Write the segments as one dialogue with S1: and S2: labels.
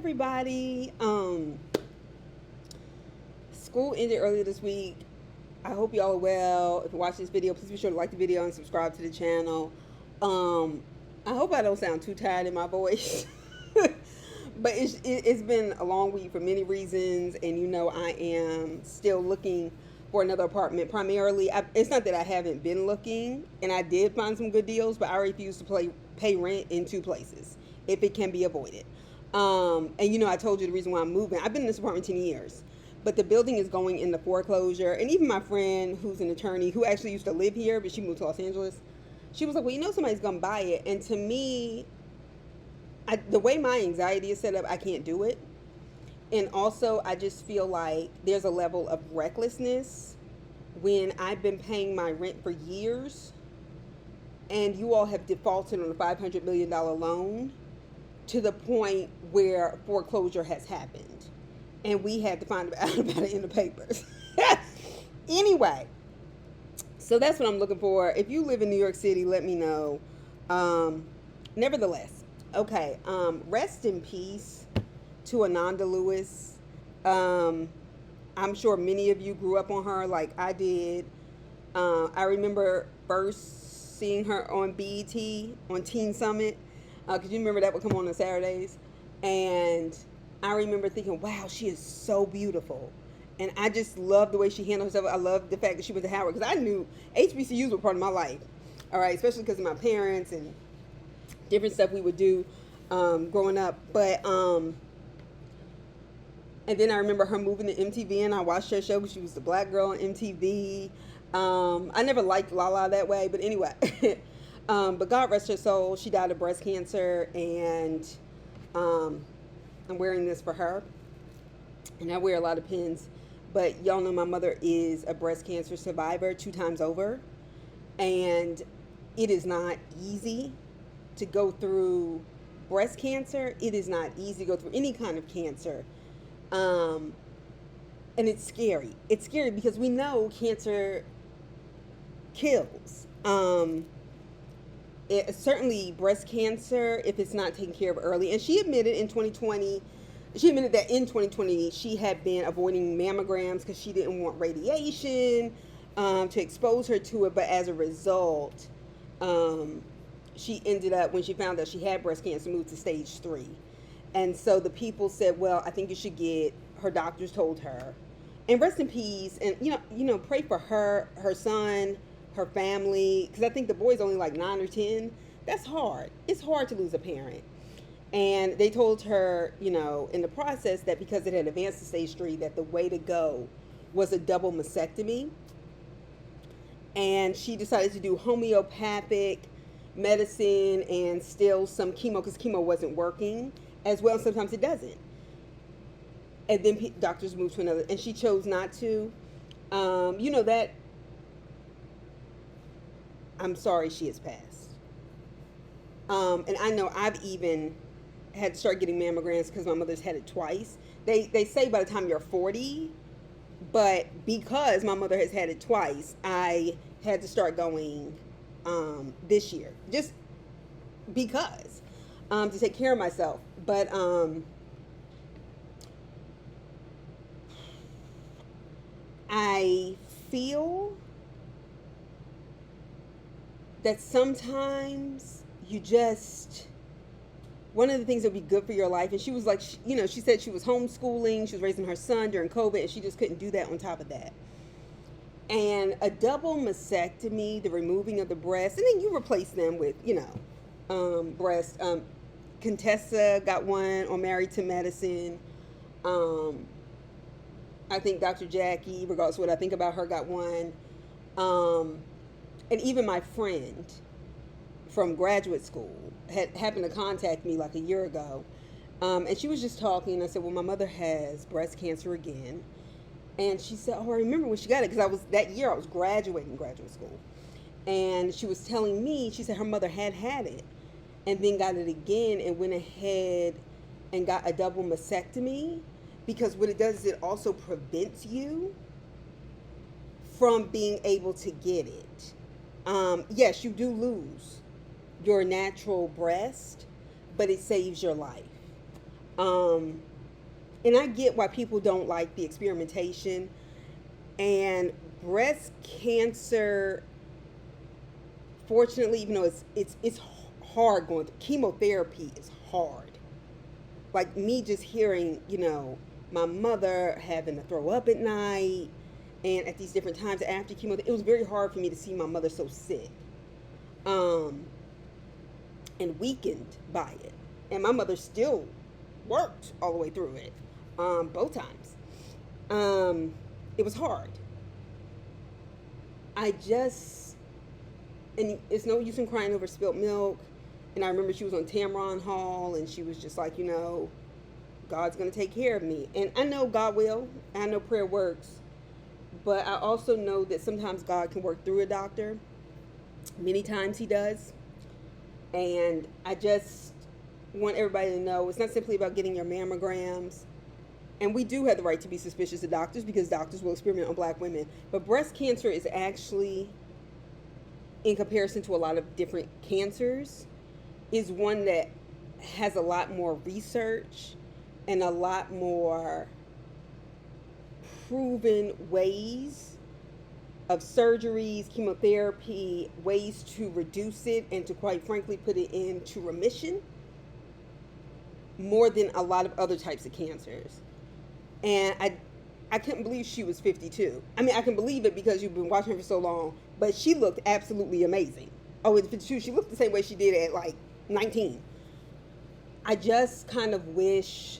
S1: everybody. School ended earlier this week. I hope y'all are well. If you watch this video, please be sure to like the video and subscribe to the channel. I hope I don't sound too tired in my voice. But it's been a long week for many reasons, and I am still looking for another apartment. Primarily, it's not that I haven't been looking, and I did find some good deals, but I refuse to pay rent in two places if it can be avoided. And I told you the reason why I'm moving. I've been in this apartment 10 years, but the building is going into foreclosure. And even my friend, who's an attorney, who actually used to live here, but she moved to Los Angeles, she was like, well, somebody's going to buy it. And to me, the way my anxiety is set up, I can't do it. And also, I just feel like there's a level of recklessness when I've been paying my rent for years and you all have defaulted on a $500 million loan to the point where foreclosure has happened. And we had to find out about it in the papers. Anyway, so that's what I'm looking for. If you live in New York City, let me know. Nevertheless, okay, rest in peace to Ananda Lewis. I'm sure many of you grew up on her like I did. I remember first seeing her on BET, on Teen Summit, because you remember that would come on Saturdays. And I remember thinking, wow, she is so beautiful. And I just love the way she handled herself. I love the fact that she went to Howard, because I knew HBCUs were part of my life. All right, especially because of my parents and different stuff we would do growing up. But and then I remember her moving to MTV, and I watched her show because she was the black girl on MTV. I never liked Lala that way, but anyway. But God rest her soul. She died of breast cancer, and I'm wearing this for her. And I wear a lot of pins. But y'all know my mother is a breast cancer survivor 2 times over. And it is not easy to go through breast cancer. It is not easy to go through any kind of cancer. And it's scary. It's scary because we know cancer kills. Certainly breast cancer, if it's not taken care of early. And she admitted that in 2020 she had been avoiding mammograms because she didn't want radiation to expose her to it. But as a result, she ended up, when she found out she had breast cancer, moved to stage 3. And so the people said, well, I think you should get, her doctors told her, and rest in peace, and pray for her son, her family, because I think the boy's only like 9 or 10. That's hard. It's hard to lose a parent. And they told her, in the process, that because it had advanced to stage 3, that the way to go was a double mastectomy. And she decided to do homeopathic medicine and still some chemo, because chemo wasn't working as well. Sometimes it doesn't. And then doctors moved to another, and she chose not to. That, I'm sorry she has passed. And I know I've even had to start getting mammograms because my mother's had it twice. They say by the time you're 40, but because my mother has had it twice, I had to start going this year, just because, to take care of myself. But I feel that sometimes one of the things that would be good for your life, and she was like, she said she was homeschooling, she was raising her son during COVID, and she just couldn't do that on top of that. And a double mastectomy, the removing of the breast, and then you replace them with, breast. Contessa got one on Married to Medicine. I think Dr. Jackie, regardless of what I think about her, got one. And even my friend from graduate school had happened to contact me like a year ago. And she was just talking, and I said, well, my mother has breast cancer again. And she said, oh, I remember when she got it, because that year I was graduating graduate school. And she was telling me, she said her mother had it and then got it again and went ahead and got a double mastectomy, because what it does is it also prevents you from being able to get it. Yes, you do lose your natural breast, but it saves your life. Um, and I get why people don't like the experimentation. And breast cancer, fortunately, even though it's hard going through chemotherapy, is hard. Like me just hearing, my mother having to throw up at night, and at these different times after chemotherapy, it was very hard for me to see my mother so sick, and weakened by it. And my mother still worked all the way through it, both times. It was hard. And it's no use in crying over spilt milk. And I remember she was on Tamron Hall, and she was just like, God's going to take care of me. And I know God will. I know prayer works. But I also know that sometimes God can work through a doctor. Many times he does. And I just want everybody to know it's not simply about getting your mammograms. And we do have the right to be suspicious of doctors because doctors will experiment on black women. But breast cancer is actually, in comparison to a lot of different cancers, is one that has a lot more research and a lot more proven ways of surgeries, chemotherapy, ways to reduce it and to, quite frankly, put it into remission, more than a lot of other types of cancers. And I couldn't believe she was 52. I mean, I can believe it because you've been watching her for so long, but she looked absolutely amazing. Oh, it's 52. She looked the same way she did at like 19. I just kind of wish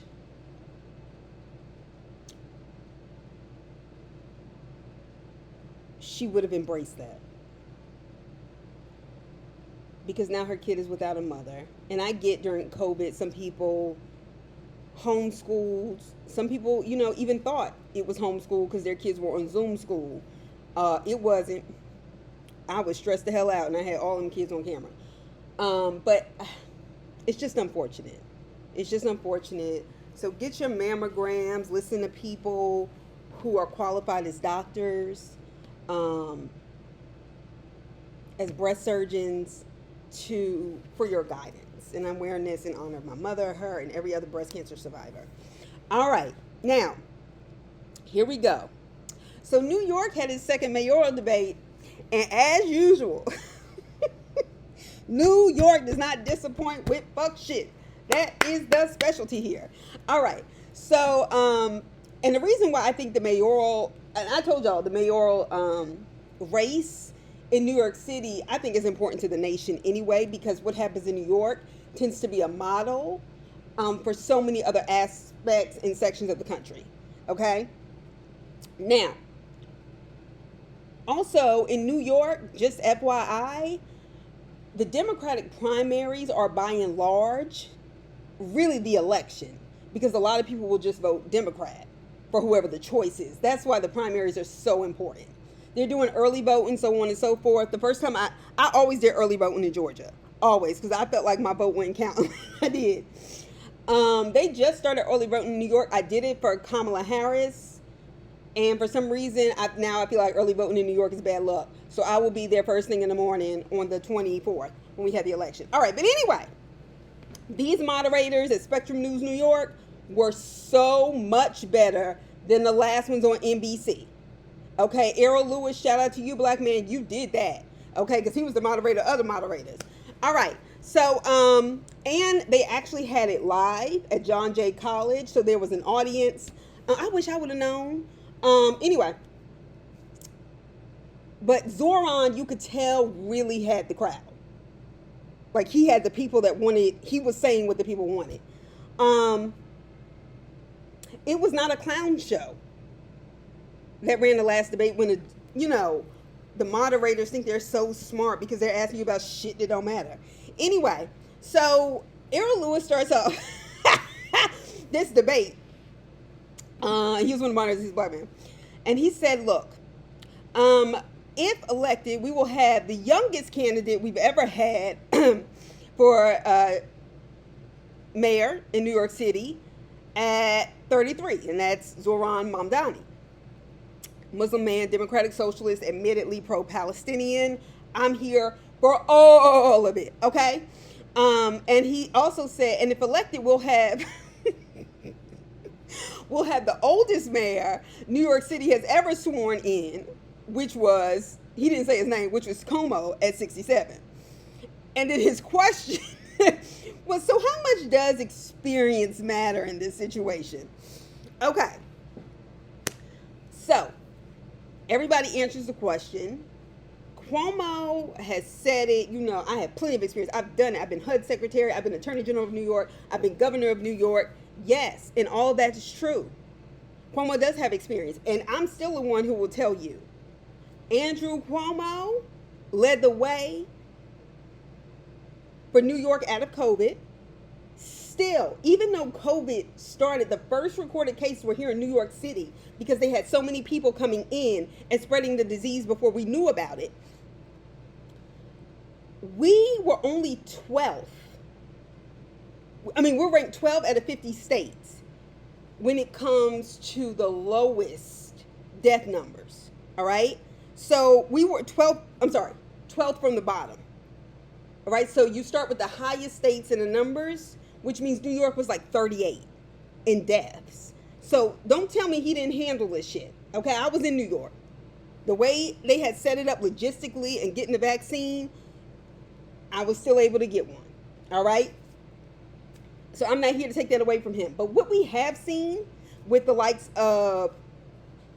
S1: she would have embraced that. Because now her kid is without a mother. And I get during COVID, some people homeschooled. Some people, even thought it was homeschool because their kids were on Zoom school. It wasn't. I was stressed the hell out, and I had all them kids on camera. But it's just unfortunate. It's just unfortunate. So get your mammograms. Listen to people who are qualified as doctors, as breast surgeons, for your guidance. And I'm wearing this in honor of my mother, her, and every other breast cancer survivor. All right. Now, here we go. So New York had its second mayoral debate, and as usual, New York does not disappoint with fuck shit. That is the specialty here. All right. So, and the reason why I think the mayoral, and I told y'all, the mayoral race in New York City, I think is important to the nation anyway, because what happens in New York tends to be a model for so many other aspects and sections of the country. Okay? Now, also in New York, just FYI, the Democratic primaries are by and large really the election, because a lot of people will just vote Democrat for whoever the choice is. That's why the primaries are so important. They're doing early voting, so on and so forth. The first time I always did early voting in Georgia. Always, because I felt like my vote wouldn't count. I did. They just started early voting in New York. I did it for Kamala Harris. And for some reason, I feel like early voting in New York is bad luck. So I will be there first thing in the morning on the 24th when we have the election. All right, but anyway, these moderators at Spectrum News New York were so much better than the last ones on NBC. Okay, Errol Lewis, shout out to you, black man. You did that. Okay, because he was the moderator of other moderators. All right, so, and they actually had it live at John Jay College, so there was an audience. I wish I would have known. Anyway, but Zoran, you could tell, really had the crowd. Like, he had the people that wanted, he was saying what the people wanted. It was not a clown show that ran the last debate when, the moderators think they're so smart because they're asking you about shit that don't matter. Anyway, so Errol Lewis starts off this debate. He was one of the moderators, he's a black man. And he said, look, if elected, we will have the youngest candidate we've ever had for mayor in New York City at 33, and that's Zoran Mamdani. Muslim man, democratic socialist, admittedly pro-Palestinian. I'm here for all of it, okay? And he also said, and if elected, we'll have will have the oldest mayor New York City has ever sworn in, which was, he didn't say his name, which was Como at 67. And then his question was, so how much does experience matter in this situation? Okay. So, everybody answers the question. Cuomo has said it, I have plenty of experience. I've done it. I've been HUD secretary. I've been attorney general of New York. I've been governor of New York. Yes, and all that is true. Cuomo does have experience. And I'm still the one who will tell you, Andrew Cuomo led the way for New York out of COVID. Still, even though COVID started, the first recorded cases were here in New York City because they had so many people coming in and spreading the disease before we knew about it. We were only 12th. We're ranked 12 out of 50 states when it comes to the lowest death numbers. All right? So we were 12th from the bottom. All right? So you start with the highest states in the numbers, which means New York was like 38 in deaths. So don't tell me he didn't handle this shit. Okay? I was in New York. The way they had set it up logistically and getting the vaccine, I was still able to get one. All right? So I'm not here to take that away from him. But what we have seen with the likes of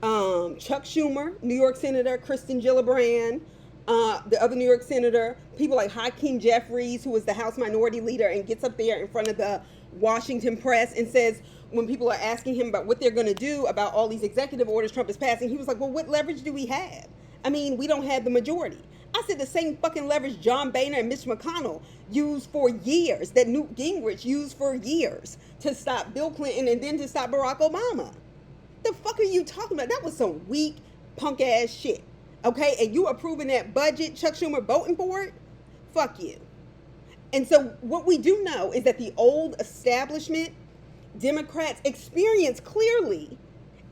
S1: Chuck Schumer, New York Senator, Kristen Gillibrand, the other New York Senator, people like Hakeem Jeffries, who was the House Minority Leader and gets up there in front of the Washington press and says, when people are asking him about what they're going to do about all these executive orders Trump is passing, he was like, well, what leverage do we have? We don't have the majority. I said the same fucking leverage John Boehner and Mitch McConnell used for years, that Newt Gingrich used for years to stop Bill Clinton and then to stop Barack Obama. The fuck are you talking about? That was some weak, punk ass shit. Okay? And you approving that budget, Chuck Schumer voting for it? Fuck you. And so what we do know is that the old establishment, Democrats, experience clearly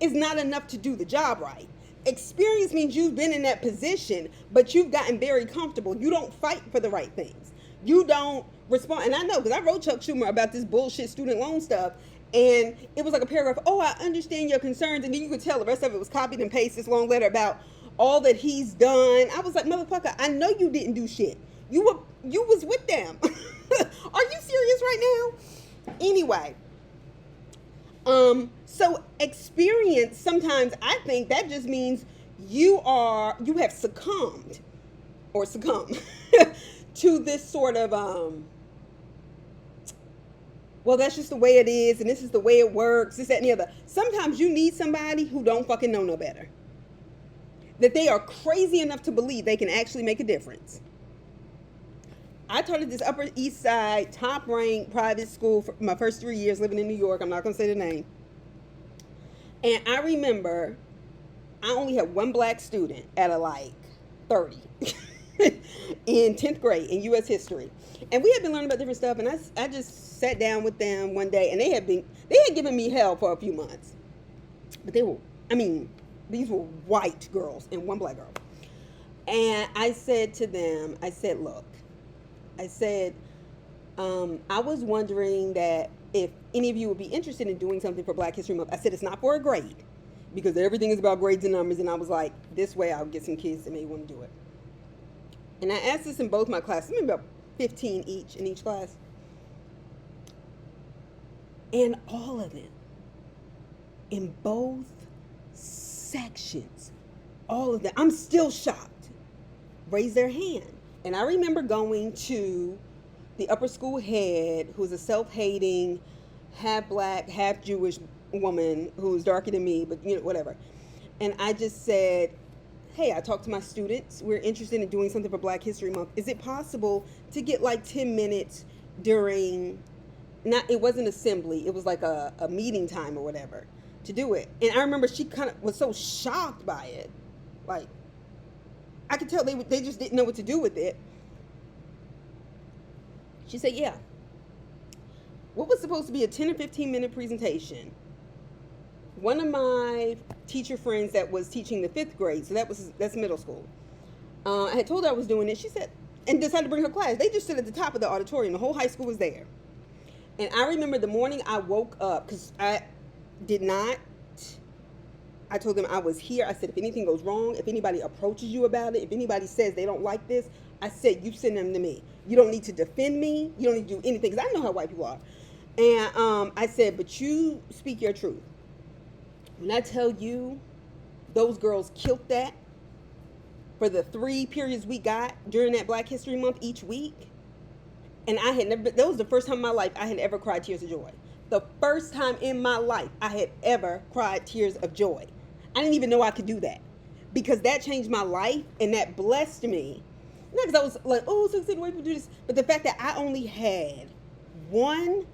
S1: is not enough to do the job right. Experience means you've been in that position, but you've gotten very comfortable. You don't fight for the right things. You don't respond. And I know, because I wrote Chuck Schumer about this bullshit student loan stuff, and it was like a paragraph, oh, I understand your concerns, and then you could tell the rest of it was copied and pasted, this long letter about all that he's done. I was like, motherfucker, I know you didn't do shit. You was with them. Are you serious right now? Anyway, so experience, sometimes I think that just means you have succumbed to this sort of, well, that's just the way it is, and this is the way it works, this, that, and the other. Sometimes you need somebody who don't fucking know no better. That they are crazy enough to believe they can actually make a difference. I taught at this Upper East Side, top-ranked private school for my first 3 years living in New York. I'm not going to say the name. And I remember I only had one black student out of like 30 in 10th grade in U.S. history. And we had been learning about different stuff, and I just sat down with them one day, and they had given me hell for a few months. But these were white girls and one black girl. And I said to them, look, I was wondering that if any of you would be interested in doing something for Black History Month. I said, it's not for a grade, because everything is about grades and numbers. And I was like, this way I'll get some kids that may want to do it. And I asked this in both my classes, maybe about 15 each in each class. And all of them, in both sections, all of them, I'm still shocked, raised their hand. And I remember going to the upper school head, who was a self-hating, half black, half Jewish woman who was darker than me, but whatever. And I just said, hey, I talked to my students. We're interested in doing something for Black History Month. Is it possible to get like 10 minutes during, it wasn't assembly, it was like a meeting time or whatever, to do it? And I remember she kind of was so shocked by it. Like, I could tell they just didn't know what to do with it. She said, yeah. What was supposed to be a 10 or 15 minute presentation, one of my teacher friends that was teaching the 5th grade, so that's middle school, I had told her I was doing it. She said, and decided to bring her class. They just stood at the top of the auditorium. The whole high school was there. And I remember the morning I woke up, because did not. I told them I was here. I said, if anything goes wrong, if anybody approaches you about it, if anybody says they don't like this, I said, you send them to me. You don't need to defend me. You don't need to do anything, because I know how white people are. And I said, but you speak your truth. When I tell you those girls killed that for the 3 periods we got during that Black History Month each week, and I had never, that was the first time in my life I had ever cried tears of joy. The first time in my life I had ever cried tears of joy. I didn't even know I could do that, because that changed my life and that blessed me. Not because I was like, oh, so the way people do this, but the fact that I only had one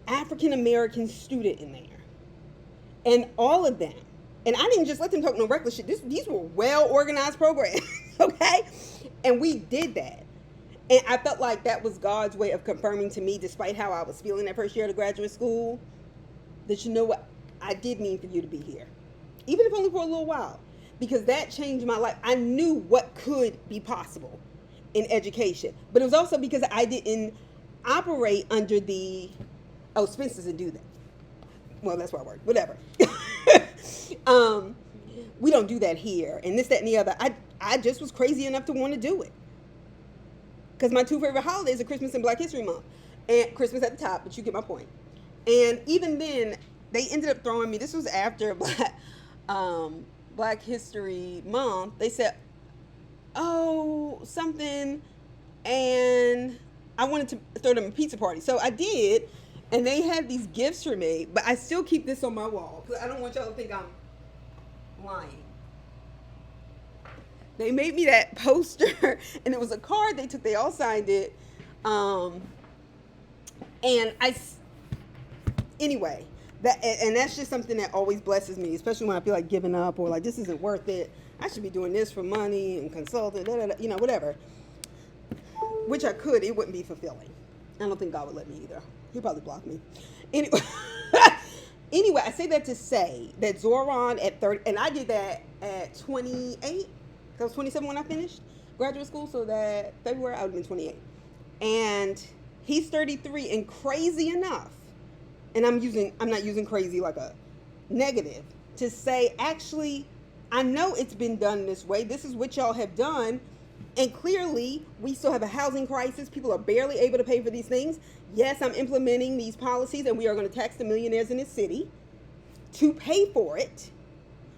S1: African American student in there, and all of them, and I didn't just let them talk no reckless shit. These were well organized programs, okay? And we did that. And I felt like that was God's way of confirming to me, despite how I was feeling that first year of graduate school, that, you know what, I did mean for you to be here. Even if only for a little while. Because that changed my life. I knew what could be possible in education. But it was also because I didn't operate under the, oh, Spence doesn't do that. Well, that's where I work. Whatever. We don't do that here. And this, that, and the other. I just was crazy enough to want to do it. Because my 2 favorite holidays are Christmas and Black History Month. And Christmas at the top, but you get my point. And even then, they ended up throwing me, this was after Black History Month. They said, oh, something, and I wanted to throw them a pizza party. So I did, and they had these gifts for me, but I still keep this on my wall, because I don't want y'all to think I'm lying. They made me that poster, and it was a card they took. They all signed it. Anyway, that's just something that always blesses me, especially when I feel like giving up or like this isn't worth it. I should be doing this for money and consulting, you know, whatever. Which I could. It wouldn't be fulfilling. I don't think God would let me either. He'd probably block me. Anyway, I say that to say that Zoran at 30, and I did that at 28. I was 27 when I finished graduate school, so that February I would have been 28. And he's 33, and crazy enough, and I'm not using crazy like a negative, to say, actually, I know it's been done this way. This is what y'all have done, and clearly we still have a housing crisis. People are barely able to pay for these things. Yes, I'm implementing these policies, and we are going to tax the millionaires in this city to pay for it,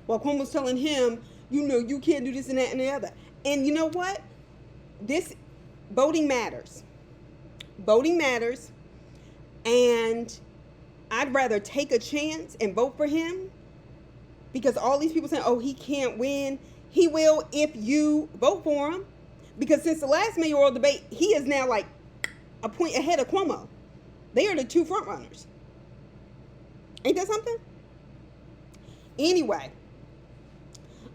S1: while Cuomo's telling him, you know, you can't do this and that and the other. And you know what? This voting matters. Voting matters. And I'd rather take a chance and vote for him, because all these people saying, oh, he can't win. He will if you vote for him. Because since the last mayoral debate, he is now like a point ahead of Cuomo. They are the 2 front runners. Ain't that something? Anyway.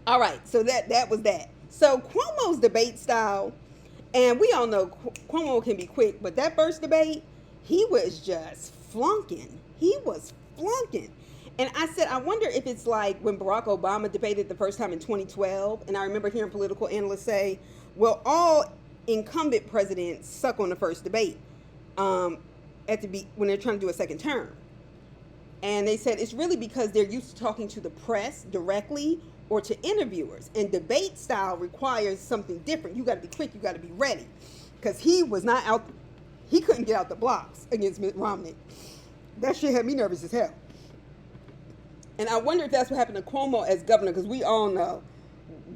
S1: All right, so that was that. So Cuomo's debate style, and we all know Cuomo can be quick, but that first debate, he was just flunking. He was flunking. And I said, I wonder if it's like when Barack Obama debated the first time in 2012, and I remember hearing political analysts say, well, all incumbent presidents suck on the first debate when they're trying to do a second term. And they said it's really because they're used to talking to the press directly or to interviewers. And debate style requires something different. You got to be quick. You got to be ready. Because he was not out. He couldn't get out the blocks against Mitt Romney. That shit had me nervous as hell. And I wonder if that's what happened to Cuomo as governor, because we all know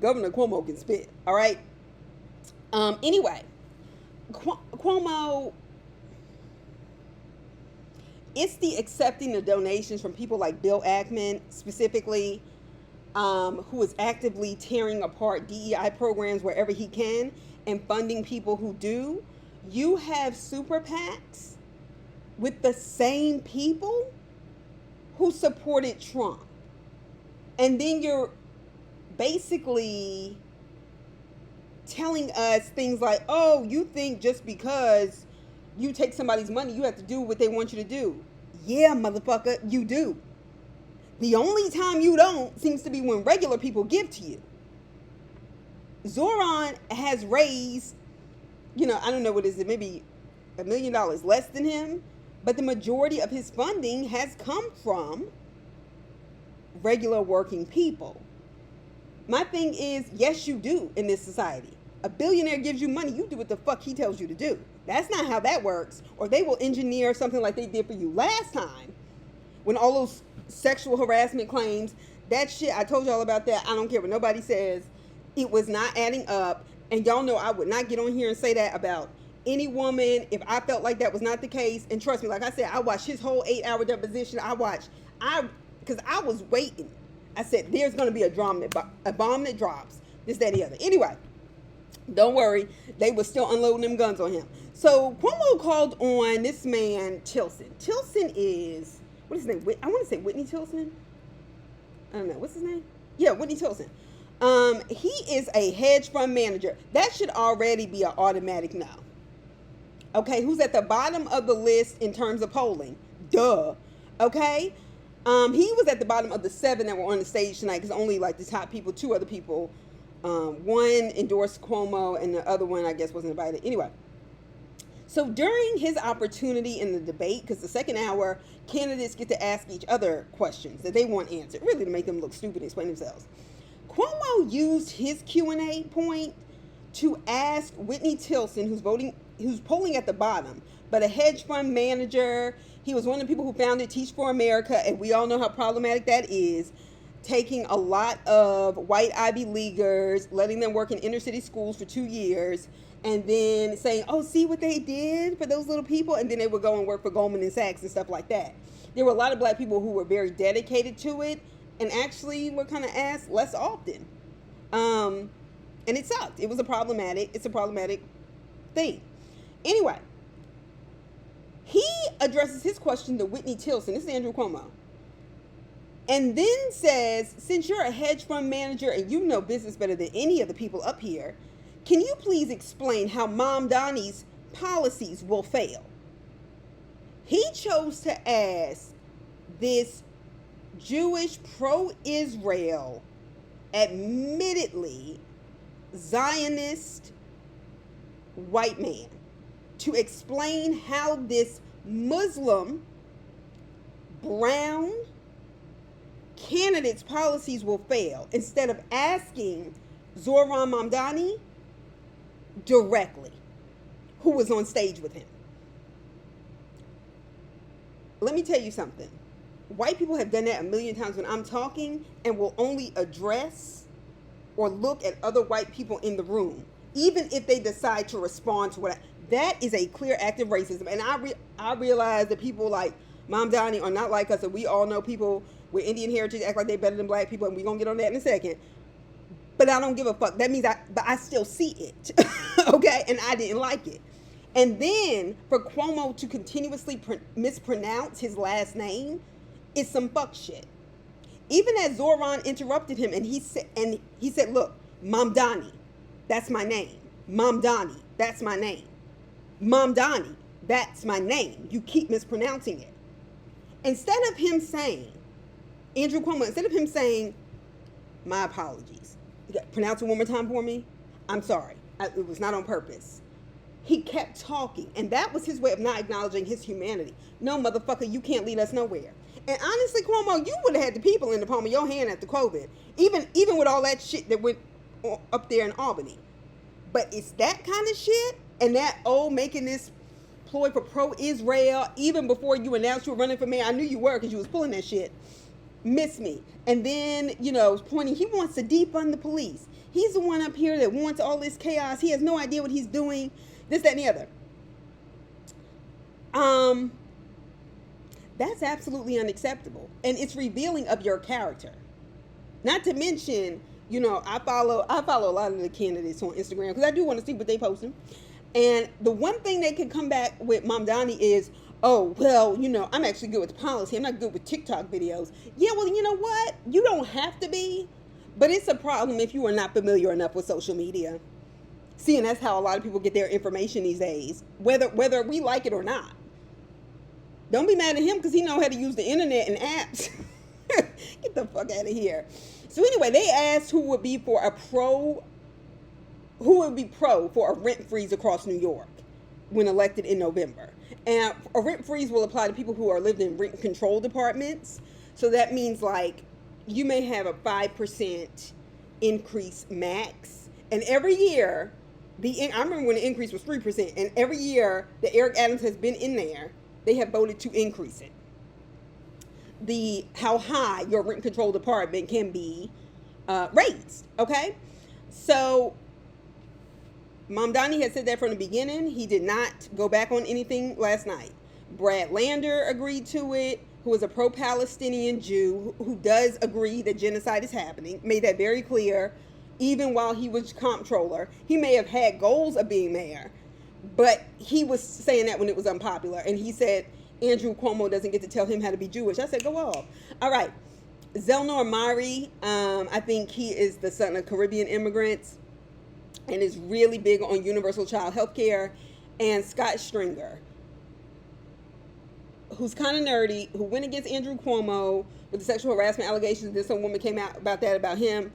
S1: Governor Cuomo can spit. All right. Anyway, Cuomo, it's the accepting the donations from people like Bill Ackman specifically, who is actively tearing apart DEI programs wherever he can and funding people who do. You have super PACs with the same people who supported Trump. And then you're basically telling us things like, oh, you think just because you take somebody's money, you have to do what they want you to do. Yeah, motherfucker, you do. The only time you don't seems to be when regular people give to you. Zoran has raised, I don't know what is it, maybe $1 million less than him, but the majority of his funding has come from regular working people. My thing is, yes, you do in this society. A billionaire gives you money, you do what the fuck he tells you to do. That's not how that works. Or they will engineer something like they did for you last time when all those sexual harassment claims, that shit, I told y'all about that. I don't care what nobody says. It was not adding up. And y'all know I would not get on here and say that about any woman if I felt like that was not the case. And trust me, like I said, I watched his whole 8-hour deposition. Because I was waiting. I said, there's going to be a bomb that drops. This, that, and the other. Anyway, don't worry. They were still unloading them guns on him. So Cuomo called on this man, Tilson. Tilson is, what is his name? I want to say Whitney Tilson. I don't know. What's his name? Yeah, Whitney Tilson. He is a hedge fund manager. That should already be an automatic no. Okay, who's at the bottom of the list in terms of polling? Duh. Okay? He was at the bottom of the 7 that were on the stage tonight because only like the top people, 2 other people, one endorsed Cuomo and the other one I guess wasn't invited. Anyway, so during his opportunity in the debate, because the second hour, candidates get to ask each other questions that they want answered, really to make them look stupid and explain themselves. Cuomo used his Q&A point to ask Whitney Tilson, who's polling at the bottom, but a hedge fund manager. He was one of the people who founded Teach for America, and we all know how problematic that is, taking a lot of white Ivy Leaguers, letting them work in inner city schools for 2 years, and then saying, oh, see what they did for those little people, and then they would go and work for Goldman and Sachs and stuff like that. There were a lot of black people who were very dedicated to it, and actually were kind of asked less often. And it sucked. It's a problematic thing. Anyway, he addresses his question to Whitney Tilson. This is Andrew Cuomo. And then says, since you're a hedge fund manager and you know business better than any of the people up here, can you please explain how Mom Donnie's policies will fail? He chose to ask this Jewish pro-Israel, admittedly Zionist white man to explain how this Muslim brown candidate's policies will fail, instead of asking Zohran Mamdani directly, who was on stage with him. Let me tell you something. White people have done that a million times when I'm talking and will only address or look at other white people in the room, even if they decide to respond to what that is a clear act of racism. And I realize that people like Mamdani are not like us, and we all know people with Indian heritage act like they're better than black people, and we're going to get on that in a second. But I don't give a fuck. That means I still see it, okay? And I didn't like it. And then for Cuomo to continuously mispronounce his last name is some fuck shit. Even as Zohran interrupted him, and he said, look, Mamdani, that's my name. Mamdani, that's my name. Mamdani, that's my name. You keep mispronouncing it. Instead of him saying, Andrew Cuomo, instead of him saying, my apologies, pronounce it one more time for me. I'm sorry. It was not on purpose. He kept talking, and that was his way of not acknowledging his humanity. No, motherfucker, you can't lead us nowhere. And honestly, Cuomo, you would have had the people in the palm of your hand after COVID, even with all that shit that went up there in Albany. But it's that kind of shit, and that making this ploy for pro-Israel, even before you announced you were running for mayor. I knew you were because you was pulling that shit. Miss me. And then, pointing, he wants to defund the police. He's the one up here that wants all this chaos. He has no idea what he's doing. This, that, and the other. That's absolutely unacceptable. And it's revealing of your character. Not to mention, I follow a lot of the candidates on Instagram because I do want to see what they posting. And the one thing they can come back with Mamdani is, oh, well, I'm actually good with policy. I'm not good with TikTok videos. Yeah, well, you know what? You don't have to be. But it's a problem if you are not familiar enough with social media. See, and that's how a lot of people get their information these days, whether we like it or not. Don't be mad at him because he knows how to use the internet and apps. Get the fuck out of here. So anyway, they asked who would be pro for a rent freeze across New York when elected in November. And a rent freeze will apply to people who are living in rent control departments. So that means like you may have a 5% increase max. And every year, I remember when the increase was 3%, and every year that Eric Adams has been in there, they have voted to increase it. How high your rent control department can be raised, okay? So Mom Donnie had said that from the beginning. He did not go back on anything last night. Brad Lander agreed to it, who is a pro-Palestinian Jew who does agree that genocide is happening, made that very clear, even while he was comptroller. He may have had goals of being mayor, but he was saying that when it was unpopular. And he said Andrew Cuomo doesn't get to tell him how to be Jewish. I said, go off. All right. Zelnor Mari, I think he is the son of Caribbean immigrants and is really big on universal child health care. And Scott Stringer, who's kind of nerdy, who went against Andrew Cuomo with the sexual harassment allegations. Then some woman came out about him,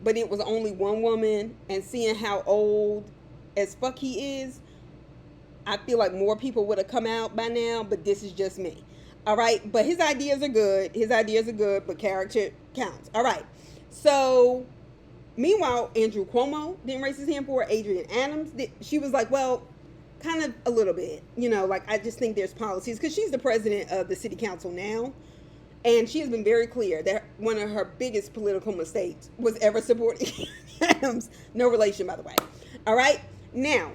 S1: but it was only one woman. And seeing how old as fuck he is, I feel like more people would have come out by now, but this is just me. All right, but his ideas are good. But character counts. All right, so meanwhile, Andrew Cuomo didn't raise his hand for her. Adrienne Adams she was like, well, kind of a little bit, like I just think there's policies, because she's the president of the city council now, and she has been very clear that one of her biggest political mistakes was ever supporting Adams. No relation, by the way. All right, now,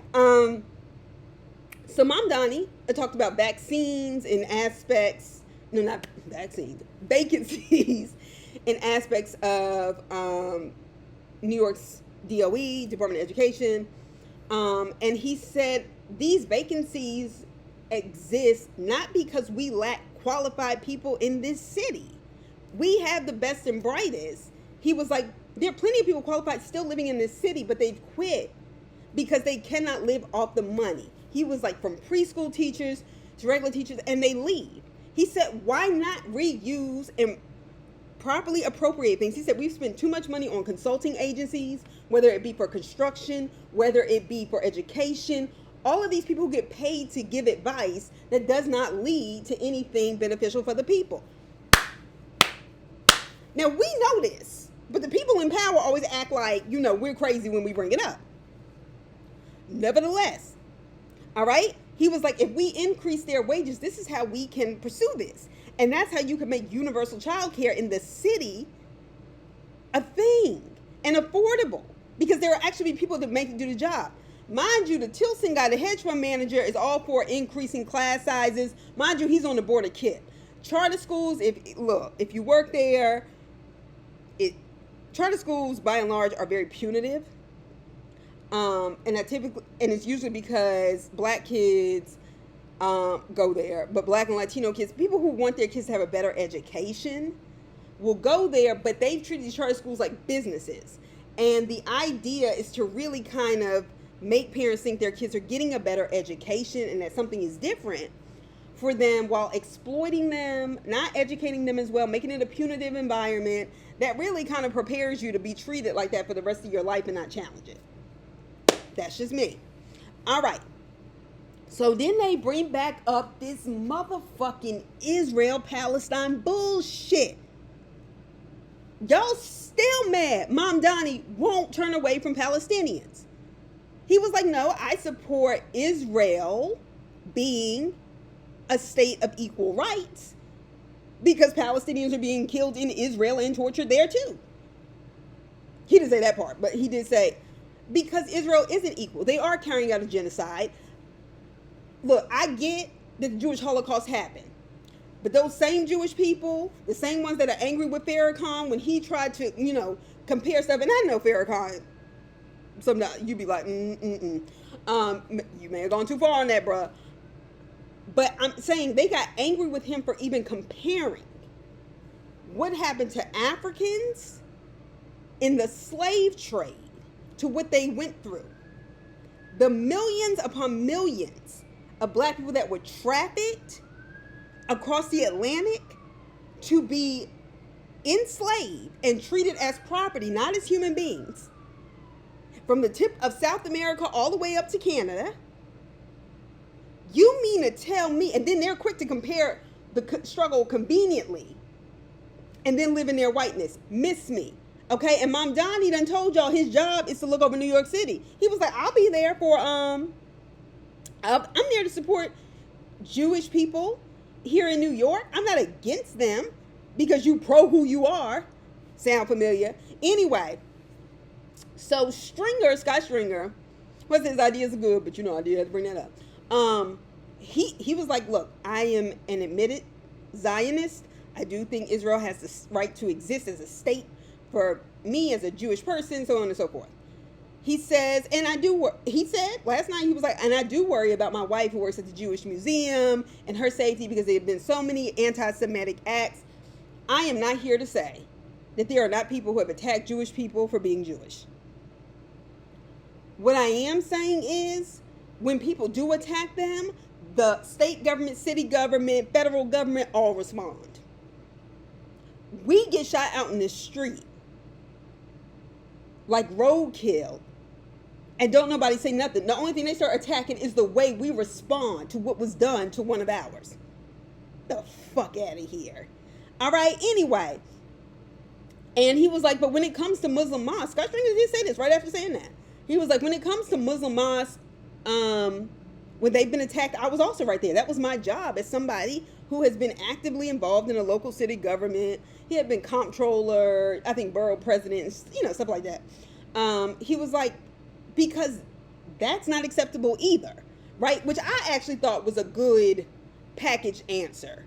S1: so Mom Donnie talked about vaccines and aspects, no, not vaccines, vacancies in aspects of New York's DOE, Department of Education, and he said these vacancies exist not because we lack qualified people in this city. We have the best and brightest. He was like, there are plenty of people qualified still living in this city, but they've quit because they cannot live off the money. He was like, from preschool teachers to regular teachers, and they leave. He said, why not reuse and properly appropriate things? He said, we've spent too much money on consulting agencies, whether it be for construction, whether it be for education. All of these people who get paid to give advice that does not lead to anything beneficial for the people. Now, we know this, but the people in power always act like, we're crazy when we bring it up. Nevertheless, all right, he was like, if we increase their wages, this is how we can pursue this. And that's how you can make universal child care in the city a thing and affordable, because there are actually people that make it do the job. Mind you, the Tilson guy, the hedge fund manager, is all for increasing class sizes. Mind you, he's on the board of KIPP. Charter schools, if you work there, charter schools by and large are very punitive. And it's usually because black kids go there, but black and Latino kids, people who want their kids to have a better education, will go there, but they've treated these charter schools like businesses. And the idea is to really kind of make parents think their kids are getting a better education and that something is different for them, while exploiting them, not educating them as well, making it a punitive environment that really kind of prepares you to be treated like that for the rest of your life and not challenge it. That's just me. All right. So then they bring back up this motherfucking Israel-Palestine bullshit. Y'all still mad Mom Donnie won't turn away from Palestinians. He was like, no, I support Israel being a state of equal rights because Palestinians are being killed in Israel and tortured there too. He didn't say that part, but he did say, because Israel isn't equal. They are carrying out a genocide. Look, I get that the Jewish Holocaust happened. But those same Jewish people, the same ones that are angry with Farrakhan when he tried to, compare stuff, and I know Farrakhan, sometimes you'd be like, you may have gone too far on that, bruh. But I'm saying they got angry with him for even comparing what happened to Africans in the slave trade to what they went through. The millions upon millions of black people that were trafficked across the Atlantic to be enslaved and treated as property, not as human beings, from the tip of South America all the way up to Canada. You mean to tell me, and then they're quick to compare the struggle conveniently and then live in their whiteness. Miss me. Okay, and Mom Donnie done told y'all his job is to look over New York City. He was like, I'll be there for, I'm there to support Jewish people here in New York. I'm not against them because you pro who you are. Sound familiar? Anyway, so Scott Stringer, was his ideas are good, but I did have to bring that up. He was like, look, I am an admitted Zionist. I do think Israel has the right to exist as a state for me as a Jewish person, so on and so forth. He says, and he said last night, he was like, and I do worry about my wife who works at the Jewish Museum and her safety because there have been so many anti-Semitic acts. I am not here to say that there are not people who have attacked Jewish people for being Jewish. What I am saying is, when people do attack them, the state government, city government, federal government all respond. We get shot out in the street like roadkill, and don't nobody say nothing. The only thing they start attacking is the way we respond to what was done to one of ours. The fuck out of here. All right, anyway. And he was like, but when it comes to Muslim mosques, Scott Stringer did say this right after saying that. He was like, when it comes to Muslim mosques, when they've been attacked, I was also right there. That was my job as somebody who has been actively involved in a local city government. He had been comptroller, I think borough president, stuff like that. He was like, because that's not acceptable either, right? Which I actually thought was a good package answer.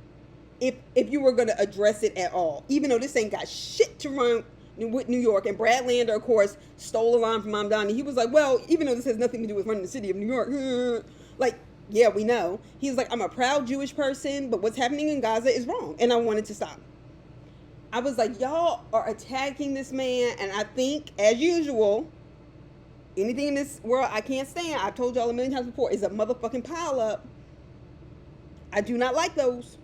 S1: If you were going to address it at all, even though this ain't got shit to run with New York, and Brad Lander, of course, stole a line from Mom Donnie. He was like, well, even though this has nothing to do with running the city of New York, like, yeah, we know. He was like, I'm a proud Jewish person, but what's happening in Gaza is wrong, and I wanted to stop. I was like, y'all are attacking this man, and I think, as usual, anything in this world I can't stand, I've told y'all a million times before, is a motherfucking pile-up. I do not like those.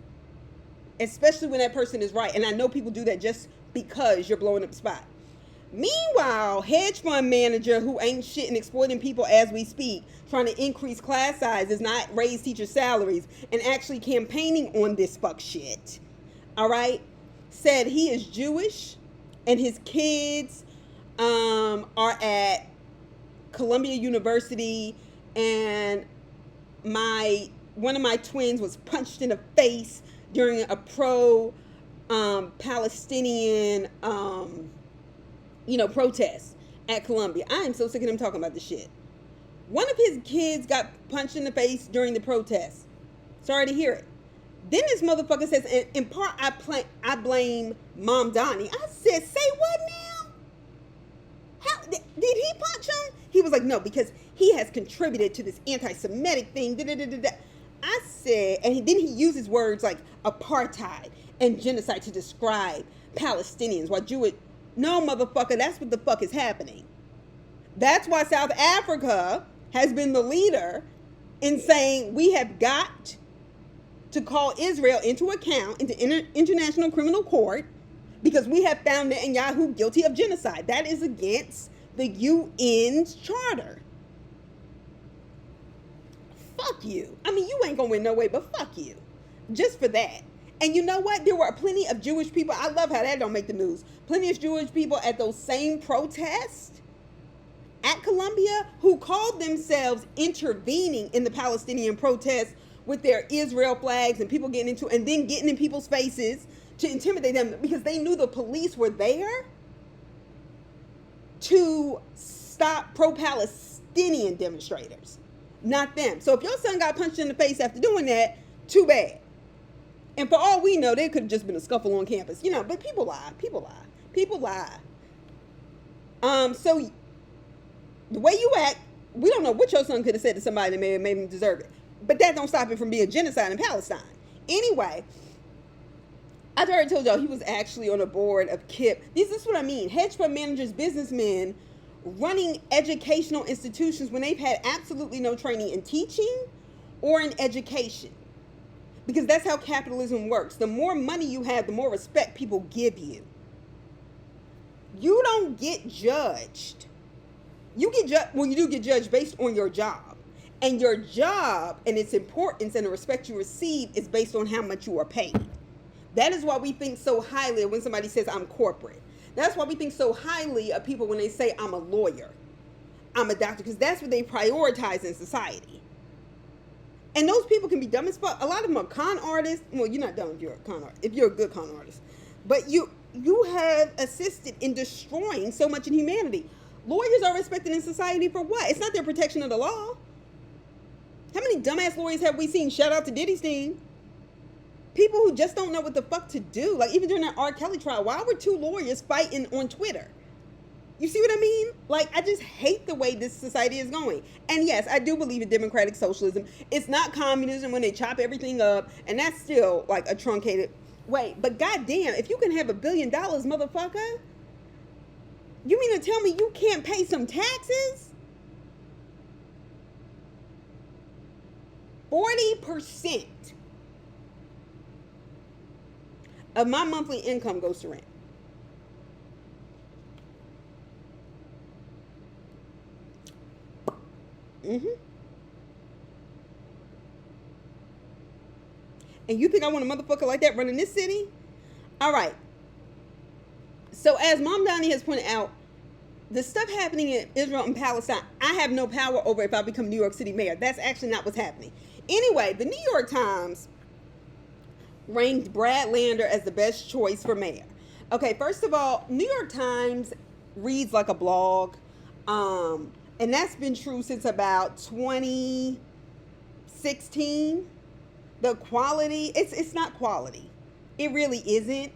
S1: Especially when that person is right. And I know people do that just because you're blowing up the spot. Meanwhile, hedge fund manager who ain't shit and exploiting people as we speak, trying to increase class sizes, not raise teacher salaries, and actually campaigning on this fuck shit, all right, said he is Jewish and his kids are at Columbia University, and one of my twins was punched in the face during a pro-Palestinian, protest at Columbia. I am so sick of them talking about this shit. One of his kids got punched in the face during the protest. Sorry to hear it. Then this motherfucker says, in part, I blame Mom Donnie. I said, say what now? How did he punch him? He was like, no, because he has contributed to this anti-Semitic thing. I said, and then he uses words like apartheid and genocide to describe Palestinians. While Jewish, no, motherfucker, that's what the fuck is happening. That's why South Africa has been the leader in saying we have got to call Israel into account, into International Criminal Court, because we have found Netanyahu guilty of genocide. That is against the UN's charter. Fuck you. I mean, you ain't gonna win no way, but fuck you. Just for that. And you know what? There were plenty of Jewish people. I love how that don't make the news. Plenty of Jewish people at those same protests at Columbia who called themselves intervening in the Palestinian protests with their Israel flags and people getting into, and then getting in people's faces to intimidate them because they knew the police were there to stop pro-Palestinian demonstrators. Not them. So if your son got punched in the face after doing that, too bad. And for all we know, there could have just been a scuffle on campus. But people lie. So the way you act, we don't know what your son could have said to somebody that may have made him deserve it. But that don't stop it from being genocide in Palestine. Anyway, I've already told y'all he was actually on a board of KIP. This is what I mean. Hedge fund managers, businessmen, running educational institutions when they've had absolutely no training in teaching or in education. Because that's how capitalism works. The more money you have, the more respect people give you. You don't get judged. You do get judged based on your job. And your job and its importance and the respect you receive is based on how much you are paid. That is why we think so highly of when somebody says I'm corporate. That's why we think so highly of people when they say I'm a lawyer, I'm a doctor, because that's what they prioritize in society. And those people can be dumb as fuck. A lot of them are con artists. Well, you're not dumb if you're a con artist, if you're a good con artist. But you have assisted in destroying so much in humanity. Lawyers are respected in society for what? It's not their protection of the law. How many dumbass lawyers have we seen? Shout out to Diddy's team. People who just don't know what the fuck to do. Like, even during that R. Kelly trial, why were 2 lawyers fighting on Twitter? You see what I mean? Like, I just hate the way this society is going. And yes, I do believe in democratic socialism. It's not communism when they chop everything up, and that's still like a truncated way. But goddamn, if you can have $1 billion, motherfucker, you mean to tell me you can't pay some taxes? 40% of my monthly income goes to rent. And you think I want a motherfucker like that running this city? All right. So as Mom Donnie has pointed out, the stuff happening in Israel and Palestine, I have no power over if I become New York City mayor. That's actually not what's happening. Anyway, the New York Times ranked Brad Lander as the best choice for mayor. Okay, first of all, New York Times reads like a blog. And that's been true since about 2016. The quality, it's not quality. It really isn't.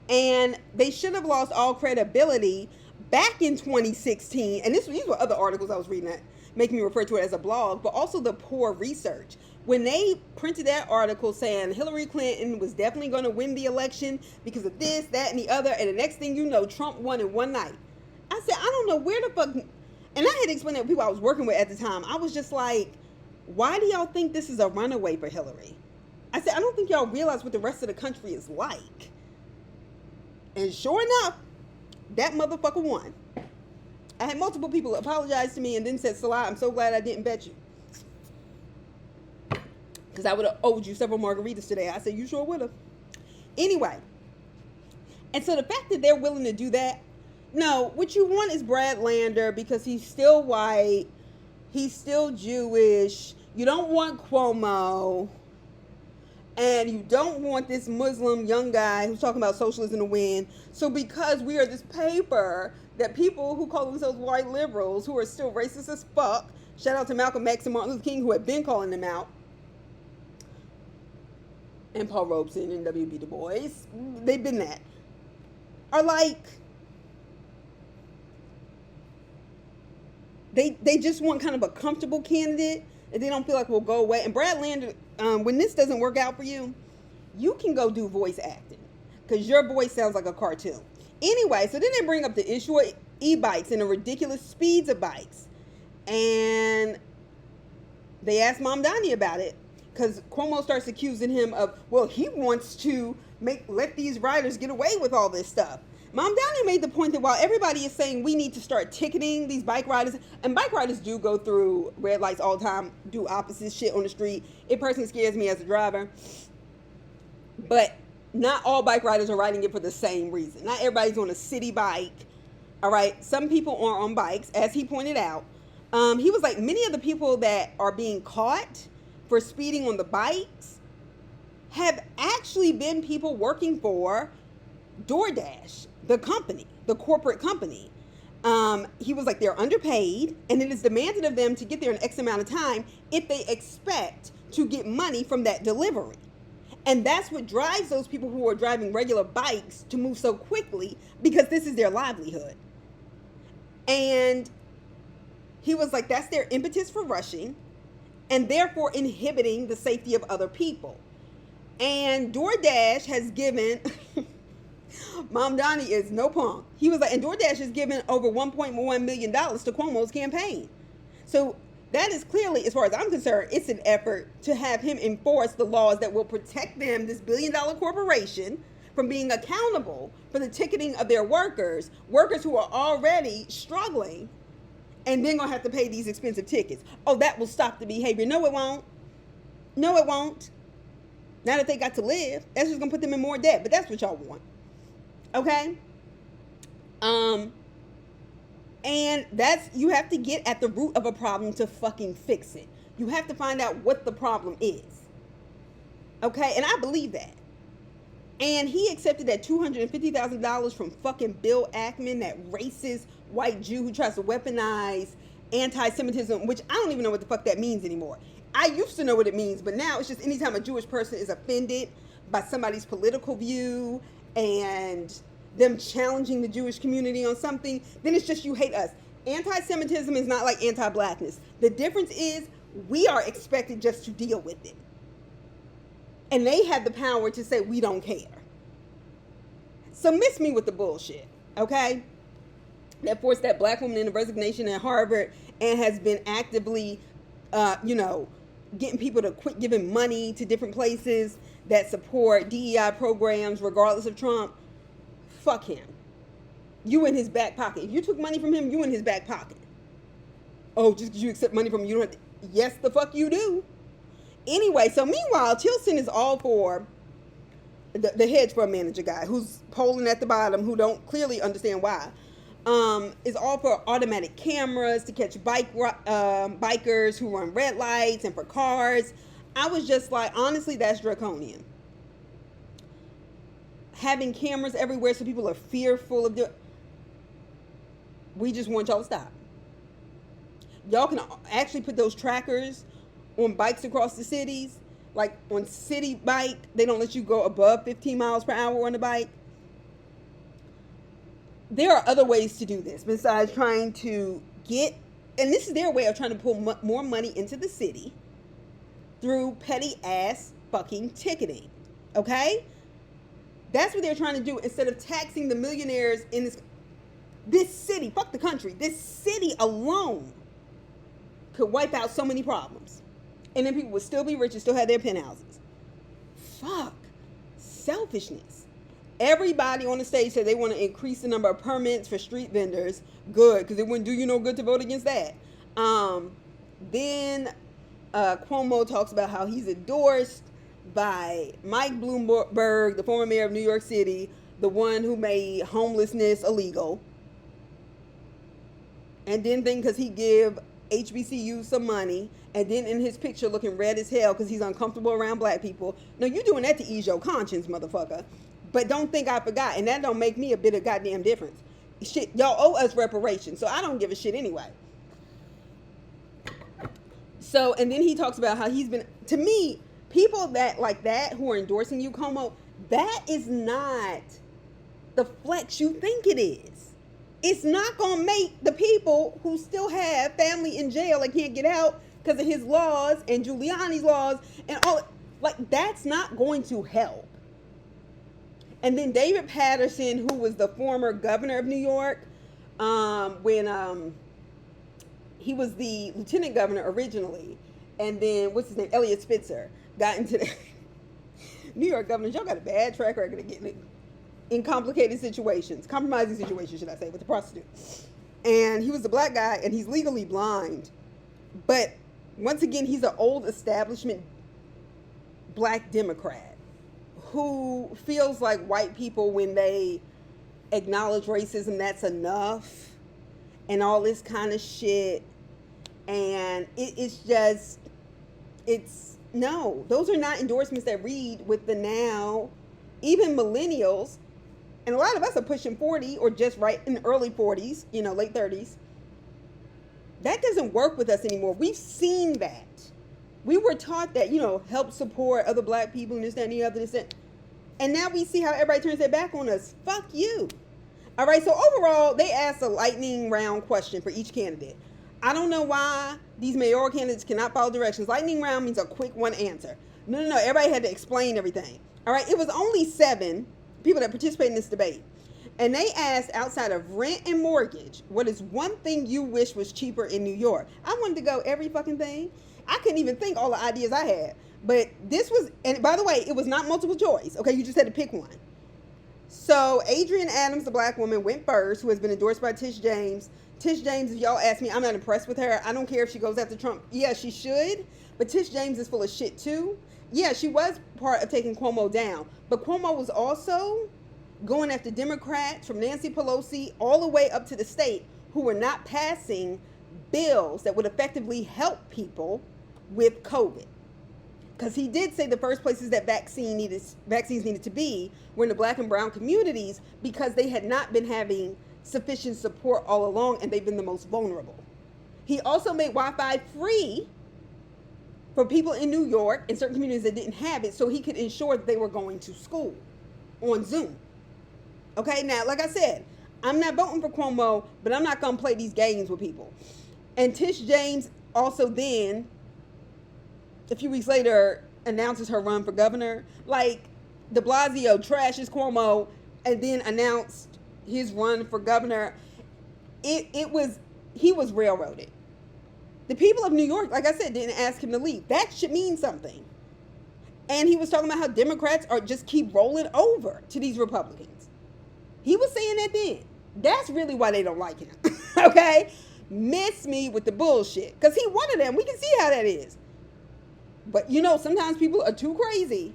S1: And they should have lost all credibility back in 2016. And these were other articles I was reading that making me refer to it as a blog, but also the poor research. When they printed that article saying Hillary Clinton was definitely going to win the election because of this, that, and the other, and the next thing you know, Trump won in one night. I said, I don't know where the fuck... And I had explained to people I was working with at the time. I was just like, why do y'all think this is a runaway for Hillary? I said, I don't think y'all realize what the rest of the country is like. And sure enough, that motherfucker won. I had multiple people apologize to me and then said, Salah, I'm so glad I didn't bet you. Because I would have owed you several margaritas today. I said, you sure would have. Anyway. And so the fact that they're willing to do that, no, what you want is Brad Lander because he's still white. He's still Jewish. You don't want Cuomo. And you don't want this Muslim young guy who's talking about socialism to win. So because we are this paper that people who call themselves white liberals who are still racist as fuck, shout out to Malcolm X and Martin Luther King who have been calling them out, and Paul Robeson and W.B. Du Bois, they've been that, are like, they just want kind of a comfortable candidate and they don't feel like we'll go away. And Brad Lander, when this doesn't work out for you, you can go do voice acting because your voice sounds like a cartoon. Anyway, so then they bring up the issue of e-bikes and the ridiculous speeds of bikes. And they asked Mom Donnie about it because Cuomo starts accusing him of, well, he wants to let these riders get away with all this stuff. Mom Donnie made the point that while everybody is saying we need to start ticketing these bike riders, and bike riders do go through red lights all the time, do opposite shit on the street. It personally scares me as a driver. But not all bike riders are riding it for the same reason. Not everybody's on a city bike. All right. Some people are on bikes, as he pointed out. He was like, many of the people that are being caught for speeding on the bikes have actually been people working for DoorDash, the company, the corporate company. He was like, they're underpaid, and it is demanded of them to get there in X amount of time if they expect to get money from that delivery. And that's what drives those people who are driving regular bikes to move so quickly, because this is their livelihood. And he was like, that's their impetus for rushing and therefore inhibiting the safety of other people. And DoorDash has given... Mom Donnie is no punk. He was like, and DoorDash has given over $1.1 million to Cuomo's campaign. So that is clearly, as far as I'm concerned, it's an effort to have him enforce the laws that will protect them, this billion-dollar corporation, from being accountable for the ticketing of their workers who are already struggling, and then gonna have to pay these expensive tickets. Oh, that will stop the behavior. No, it won't. No, it won't. Now that they got to live, that's just gonna put them in more debt. But that's what y'all want. Okay? And that's, you have to get at the root of a problem to fucking fix it. You have to find out what the problem is. Okay? And I believe that. And he accepted that $250,000 from fucking Bill Ackman, that racist white Jew who tries to weaponize anti-Semitism, which I don't even know what the fuck that means anymore. I used to know what it means, but now it's just anytime a Jewish person is offended by somebody's political view and them challenging the Jewish community on something, then it's just you hate us. Anti-Semitism is not like anti-blackness. The difference is we are expected just to deal with it. And they have the power to say we don't care. So miss me with the bullshit, okay? That forced that black woman into resignation at Harvard and has been actively, getting people to quit giving money to different places that support DEI programs regardless of Trump. Fuck him. You in his back pocket. If you took money from him, you in his back pocket. Oh, just because you accept money from him, you don't have to. Yes, the fuck you do. Anyway, so meanwhile, Tilson is all for the hedge fund manager guy who's polling at the bottom, who don't clearly understand why, is all for automatic cameras to catch bikers who run red lights and for cars. I was just like, honestly, that's draconian. Having cameras everywhere so people are fearful of we just want y'all to stop. Y'all can actually put those trackers on bikes across the cities. Like on city bike, they don't let you go above 15 miles per hour on the bike. There are other ways to do this besides trying to get, and this is their way of trying to pull more money into the city through petty ass fucking ticketing. Okay? That's what they're trying to do instead of taxing the millionaires in this city. Fuck the country. This city alone could wipe out so many problems. And then people would still be rich and still have their penthouses. Fuck. Selfishness. Everybody on the stage said they want to increase the number of permits for street vendors. Good, because it wouldn't do you no good to vote against that. Then Cuomo talks about how he's endorsed by Mike Bloomberg, the former mayor of New York City, the one who made homelessness illegal. And then because he give HBCU some money, and then in his picture looking red as hell because he's uncomfortable around black people. No, you're doing that to ease your conscience, motherfucker. But don't think I forgot, and that don't make me a bit of goddamn difference. Shit, y'all owe us reparations, so I don't give a shit anyway. So, and then he talks about how he's been, to me, people that like that who are endorsing you, Como, that is not the flex you think it is. It's not going to make the people who still have family in jail and can't get out because of his laws and Giuliani's laws and all, like, that's not going to help. And then David Patterson, who was the former governor of New York, when he was the lieutenant governor originally, and then, what's his name, Elliot Spitzer, got into the New York governors, y'all got a bad track record of getting in complicated situations, compromising situations, should I say, with the prostitute. And he was a black guy, and he's legally blind. But once again, he's an old establishment black Democrat who feels like white people, when they acknowledge racism, that's enough, and all this kind of shit. And no, those are not endorsements that read with the now, even millennials. And a lot of us are pushing 40 or just right in the early 40s, late 30s. That doesn't work with us anymore. We've seen that. We were taught that, help support other black people and this, that, and the other, this, that. And now we see how everybody turns their back on us. Fuck you. All right, so overall, they asked a lightning round question for each candidate. I don't know why these mayoral candidates cannot follow directions. Lightning round means a quick one answer. No. Everybody had to explain everything. All right, it was only 7 people that participated in this debate. And they asked, outside of rent and mortgage, what is one thing you wish was cheaper in New York? I wanted to go every fucking thing. I couldn't even think all the ideas I had. But this was, and by the way, it was not multiple choice. Okay, you just had to pick one. So Adrienne Adams, the black woman, went first, who has been endorsed by Tish James. Tish James, if y'all ask me, I'm not impressed with her. I don't care if she goes after Trump. Yeah, she should. But Tish James is full of shit too. yeah, she was part of taking Cuomo down. But Cuomo was also going after Democrats from Nancy Pelosi all the way up to the state who were not passing bills that would effectively help people with COVID. Because he did say the first places that vaccines needed to be were in the black and brown communities because they had not been having sufficient support all along and they've been the most vulnerable. He also made Wi-Fi free for people in New York and certain communities that didn't have it so he could ensure that they were going to school on Zoom. Okay, now, like I said, I'm not voting for Cuomo, but I'm not going to play these games with people. And Tish James also then, a few weeks later, announces her run for governor. Like, de Blasio trashes Cuomo and then announced his run for governor. He was railroaded. The people of New York, like I said, didn't ask him to leave. That should mean something. And he was talking about how Democrats are just keep rolling over to these Republicans. He was saying that then. That's really why they don't like him. Okay? Miss me with the bullshit. Because he one of them. We can see how that is. But, sometimes people are too crazy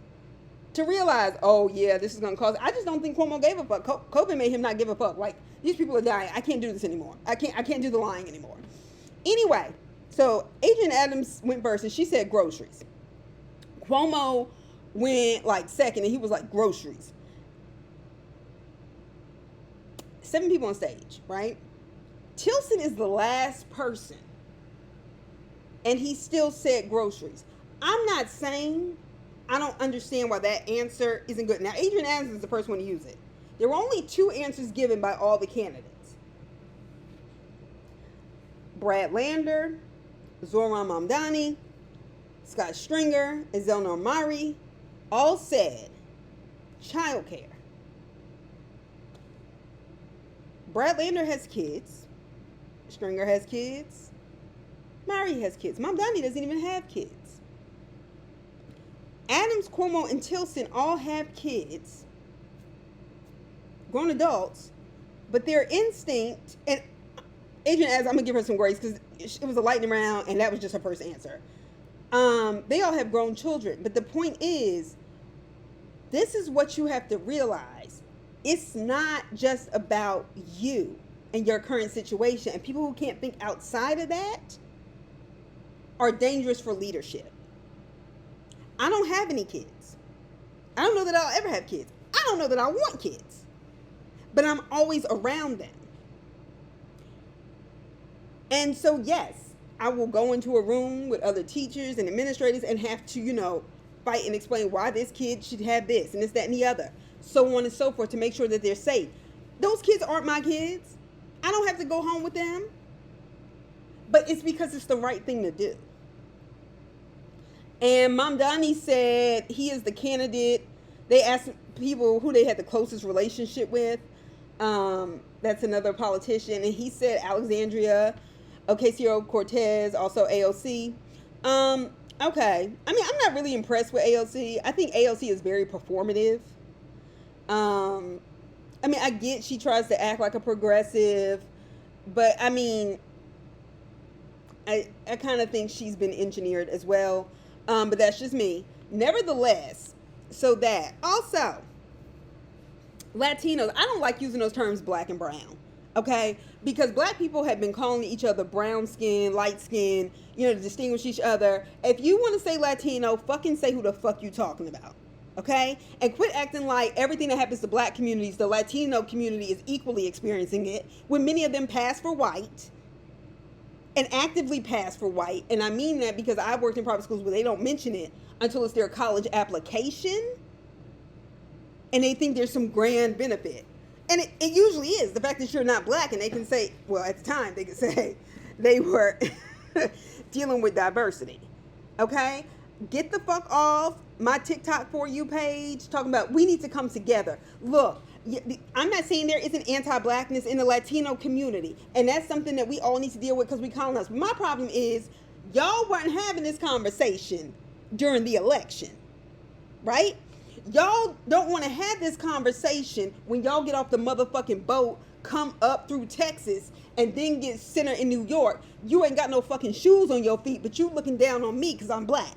S1: to realize, oh, yeah, this is going to cause... I just don't think Cuomo gave a fuck. COVID made him not give a fuck. Like, these people are dying. I can't do this anymore. I can't do the lying anymore. Anyway, so Adrienne Adams went first, and she said groceries. Cuomo went, second, and he was like, groceries. 7 people on stage, right? Tilson is the last person, and he still said groceries. I'm not saying I don't understand why that answer isn't good. Now, Adrienne Adams is the first one to use it. There were only 2 answers given by all the candidates. Brad Lander, Zohran Mamdani, Scott Stringer, and Zelnor Mari all said childcare. Brad Lander has kids. Stringer has kids. Mari has kids. Mamdani doesn't even have kids. Adams, Cuomo, and Tilson all have kids, grown adults, but their instinct, and Adrienne Adams, I'm going to give her some grace because it was a lightning round and that was just her first answer. They all have grown children, but the point is, this is what you have to realize. It's not just about you and your current situation, and people who can't think outside of that are dangerous for leadership. I don't have any kids. I don't know that I'll ever have kids. I don't know that I want kids. But I'm always around them. And so, yes, I will go into a room with other teachers and administrators and have to, fight and explain why this kid should have this and this, that, and the other. So on and so forth to make sure that they're safe. Those kids aren't my kids. I don't have to go home with them. But it's because it's the right thing to do. And Mamdani said he is the candidate. They asked people who they had the closest relationship with. That's another politician. And he said Alexandria Ocasio-Cortez, also AOC. Okay. I mean, I'm not really impressed with AOC. I think AOC is very performative. I get she tries to act like a progressive. But, I kind of think she's been engineered as well. But that's just me. Nevertheless, so that. Also, Latinos, I don't like using those terms black and brown, okay? Because black people have been calling each other brown skin, light skin, to distinguish each other. If you want to say Latino, fucking say who the fuck you talking about, okay? And quit acting like everything that happens to black communities, the Latino community is equally experiencing it, when many of them pass for white. And actively pass for white. And I mean that because I've worked in private schools where they don't mention it until it's their college application. And they think there's some grand benefit. And it usually is. The fact that you're not black and they can say, well, at the time they could say they were dealing with diversity. Okay? Get the fuck off my TikTok For You page talking about we need to come together. Look. I'm not saying there isn't anti-blackness in the Latino community. And that's something that we all need to deal with because we colonize. My problem is y'all weren't having this conversation during the election. Right? Y'all don't want to have this conversation when y'all get off the motherfucking boat, come up through Texas, and then get center in New York. You ain't got no fucking shoes on your feet, but you looking down on me because I'm black.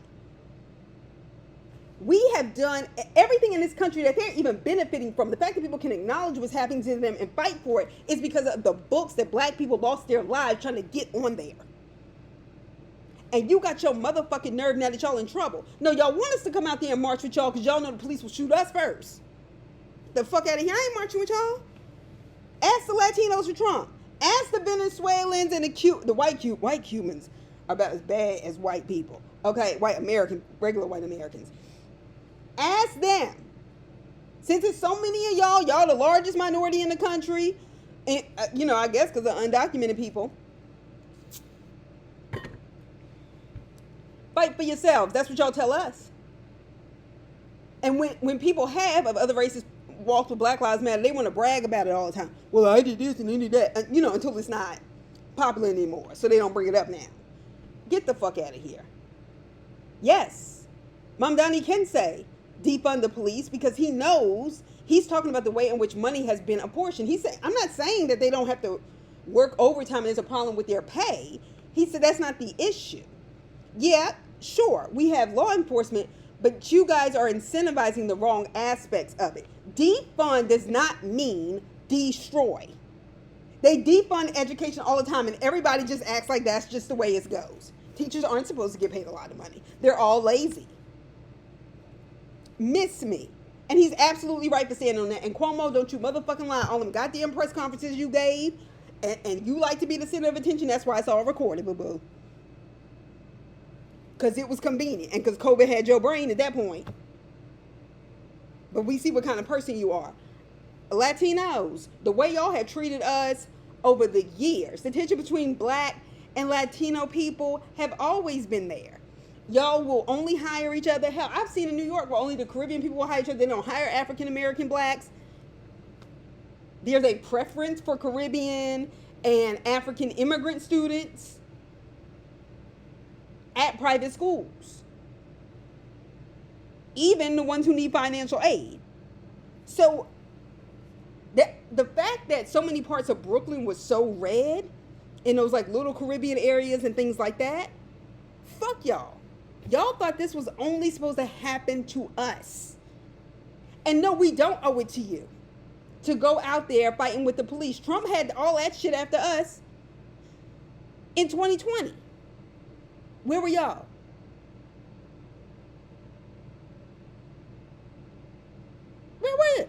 S1: We have done everything in this country that they're even benefiting from. The fact that people can acknowledge what's happening to them and fight for it is because of the books that black people lost their lives trying to get on there. And you got your motherfucking nerve now that y'all in trouble. No, y'all want us to come out there and march with y'all because y'all know the police will shoot us first. The fuck out of here. I ain't marching with y'all. Ask the Latinos for Trump. Ask the Venezuelans and the white Cubans are about as bad as white people. Okay, regular white Americans. Ask them. Since it's so many of y'all the largest minority in the country, and I guess because of undocumented people. Fight for yourselves. That's what y'all tell us. And when people of other races walked with Black Lives Matter, they want to brag about it all the time. Well, I did this and I did that. Until it's not popular anymore. So they don't bring it up now. Get the fuck out of here. Yes. Mamdani can say defund the police because he knows he's talking about the way in which money has been apportioned. He said, I'm not saying that they don't have to work overtime and there's a problem with their pay. He said that's not the issue. Yeah, sure, we have law enforcement, but you guys are incentivizing the wrong aspects of it. Defund does not mean destroy. They defund education all the time, and everybody just acts like that's just the way it goes. Teachers aren't supposed to get paid a lot of money. They're all lazy. Miss me. And he's absolutely right for standing on that. And Cuomo, don't you motherfucking lie. All them goddamn press conferences you gave, and you like to be the center of attention, that's why it's all recorded, boo-boo. Because it was convenient and because COVID had your brain at that point. But we see what kind of person you are. Latinos, the way y'all have treated us over the years, the tension between black and Latino people have always been there. Y'all will only hire each other. Hell, I've seen in New York where only the Caribbean people will hire each other. They don't hire African American blacks. There's a preference for Caribbean and African immigrant students at private schools, even the ones who need financial aid. So the fact that so many parts of Brooklyn was so red in those like little Caribbean areas and things like that, fuck y'all. Y'all thought this was only supposed to happen to us. And no, we don't owe it to you to go out there fighting with the police. Trump had all that shit after us in 2020. Where were y'all? Where were you?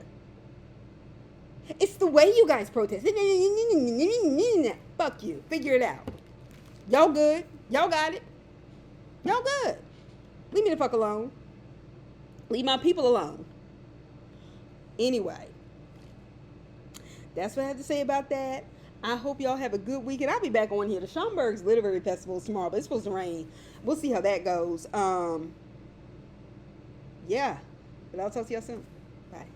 S1: It's the way you guys protest. Fuck you. Figure it out. Y'all good. Y'all got it. Y'all good. Leave me the fuck alone. Leave my people alone. Anyway, that's what I have to say about that. I hope y'all have a good weekend. I'll be back on here. The Schaumburg's Literary Festival is tomorrow, but it's supposed to rain. We'll see how that goes. Yeah. But I'll talk to y'all soon. Bye.